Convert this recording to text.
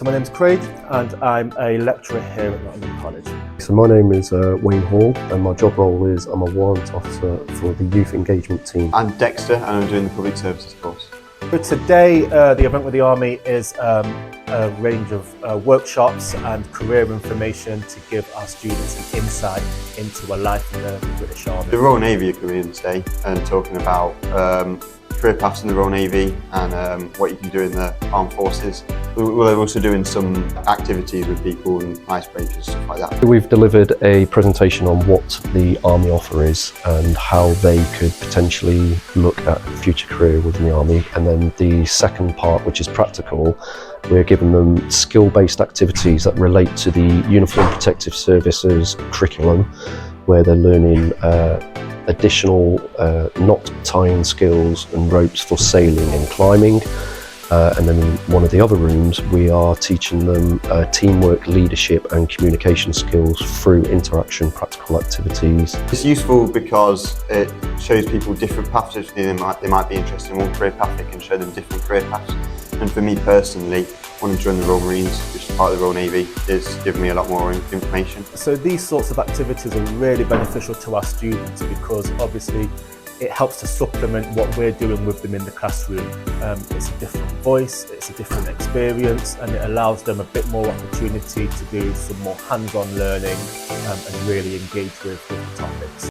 So my name's Craig and I'm a lecturer here at Nottingham College. So my name is Wayne Hall and my job role is I'm a warrant officer for the youth engagement team. I'm Dexter and I'm doing the public services course. So today the event with the Army is a range of workshops and career information to give our students an insight into a life in the British Army. The Royal Navy are coming in today and talking about career paths in the Royal Navy and what you can do in the armed forces. We're also doing some activities with people and icebreakers, stuff like that. We've delivered a presentation on what the Army offer is and how they could potentially look at a future career within the Army. And then the second part, which is practical, we're giving them skill-based activities that relate to the Uniform Protective Services curriculum, where they're learning additional knot tying skills and ropes for sailing and climbing. And then in one of the other rooms, we are teaching them teamwork, leadership and communication skills through interaction, practical activities. It's useful because it shows people different paths. They might be interested in one career path, they can show them different career paths. And for me personally, wanting to join the Royal Marines, which is part of the Royal Navy, is giving me a lot more information. So these sorts of activities are really beneficial to our students because obviously it helps to supplement what we're doing with them in the classroom. It's a different voice, it's a different experience, and it allows them a bit more opportunity to do some more hands-on learning and really engage with the topics.